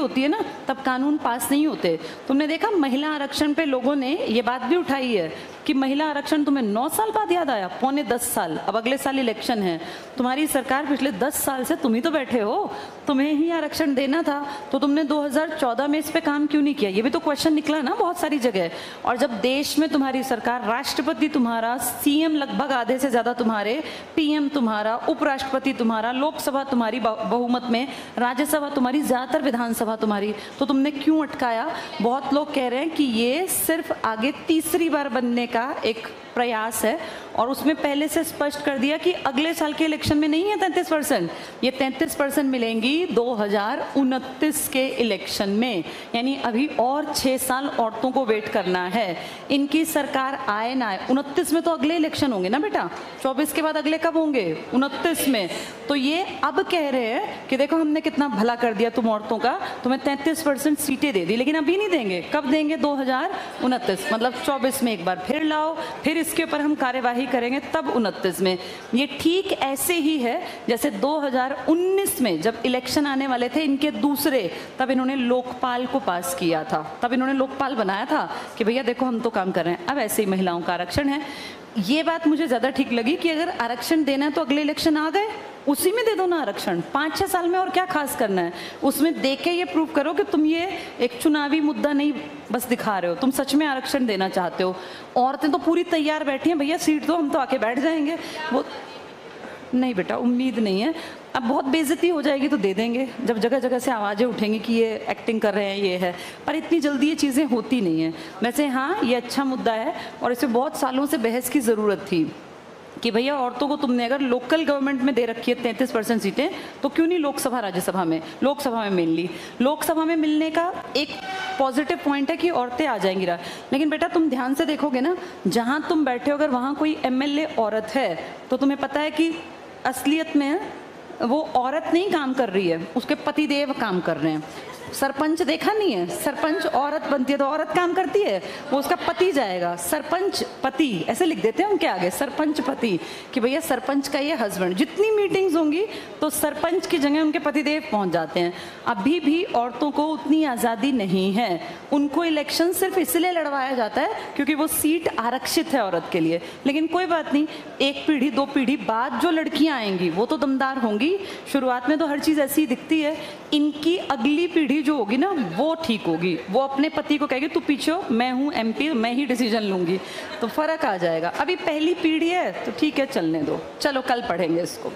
होती है ना, तब कानून पास नहीं होते। तुमने देखा महिला आरक्षण पे लोगों ने ये बात भी उठाई है कि महिला आरक्षण तुम्हें 9 साल बाद याद आया, पौने 10 साल, अब अगले साल इलेक्शन है, तुम्हारी सरकार पिछले 10 साल से तुम ही तो बैठे हो, तुम्हें ही आरक्षण देना था, तो तुमने 2014 में इस पे काम क्यों नहीं किया? ये भी तो क्वेश्चन निकला ना बहुत सारी जगह। और जब देश में तुम्हारी सरकार, राष्ट्रपति तुम्हारा, सीएम लगभग आधे से ज्यादा तुम्हारे, पीएम तुम्हारा, उपराष्ट्रपति तुम्हारा, लोकसभा तुम्हारी बहुमत में, राज्यसभा तुम्हारी, ज्यादातर विधानसभा तुम्हारी, तो तुमने क्यों अटकाया? बहुत लोग कह रहे हैं कि ये सिर्फ आगे तीसरी बार बनने का एक प्रयास है, और उसमें पहले से स्पष्ट कर दिया कि अगले साल के इलेक्शन में नहीं है 33%, ये 33% मिलेंगी 2029 के इलेक्शन में, यानी अभी और 6 साल औरतों को वेट करना है। इनकी सरकार आए ना आए, 29 में तो अगले इलेक्शन होंगे ना बेटा, 24 के बाद अगले कब होंगे? 29 में। तो ये अब कह रहे हैं कि देखो हमने कितना भला कर दिया तुम औरतों का, तुम्हें 33% सीटें दे दी, लेकिन अभी नहीं देंगे। कब देंगे? 2029, मतलब 24 में एक बार फिर लाओ, फिर इसके ऊपर हम कार्यवाही करेंगे, तब 29 में। ये ठीक ऐसे ही है जैसे 2019 में जब इलेक्शन आने वाले थे इनके दूसरे, तब इन्होंने लोकपाल को पास किया था, तब इन्होंने लोकपाल बनाया था कि भैया देखो हम तो काम कर रहे हैं। अब ऐसे ही महिलाओं का आरक्षण है। ये बात मुझे ज़्यादा ठीक लगी कि अगर आरक्षण देना है तो अगले इलेक्शन आ गए, उसी में दे दो ना आरक्षण, 5-6 साल में और क्या खास करना है? उसमें दे के ये प्रूव करो कि तुम ये एक चुनावी मुद्दा नहीं बस दिखा रहे हो, तुम सच में आरक्षण देना चाहते हो। औरतें तो पूरी तैयार बैठी हैं, भैया सीट दो हम तो आके बैठ जाएंगे। वो नहीं बेटा, उम्मीद नहीं है। अब बहुत बेइज्जती हो जाएगी तो दे देंगे, जब जगह जगह से आवाज़ें उठेंगी कि ये एक्टिंग कर रहे हैं, ये है, पर इतनी जल्दी ये चीज़ें होती नहीं हैं। वैसे हाँ, ये अच्छा मुद्दा है और इसे बहुत सालों से बहस की ज़रूरत थी कि भैया औरतों को तुमने अगर लोकल गवर्नमेंट में दे रखी है 33% सीटें, तो क्यों नहीं लोकसभा राज्यसभा में? लोकसभा में मेनली, लोकसभा में मिलने का एक पॉजिटिव पॉइंट है कि औरतें आ जाएंगी। लेकिन बेटा तुम ध्यान से देखोगे ना, जहाँ तुम बैठे हो अगर वहाँ कोई एमएलए औरत है तो तुम्हें पता है कि असलियत में वो औरत नहीं काम कर रही है, उसके पतिदेव काम कर रहे हैं। सरपंच देखा नहीं है, सरपंच औरत बनती है तो औरत काम करती है, वो उसका पति जाएगा, सरपंच पति ऐसे लिख देते हैं उनके आगे, सरपंच पति, कि भैया सरपंच का ये हस्बैंड। जितनी मीटिंग्स होंगी तो सरपंच की जगह उनके पतिदेव पहुंच जाते हैं। अभी भी औरतों को उतनी आज़ादी नहीं है, उनको इलेक्शन सिर्फ इसलिए लड़वाया जाता है क्योंकि वो सीट आरक्षित है औरत के लिए। लेकिन कोई बात नहीं, 1 पीढ़ी 2 पीढ़ी बाद जो लड़कियां आएंगी वो तो दमदार होंगी। शुरुआत में तो हर चीज़ ऐसी ही दिखती है, इनकी अगली पीढ़ी जो होगी ना वो ठीक होगी, वो अपने पति को कहेगी तू पीछे हो, मैं हूँ एमपी, मैं ही डिसीजन लूंगी, तो फर्क आ जाएगा। अभी पहली पीढ़ी है तो ठीक है, चलने दो, चलो कल पढ़ेंगे इसको।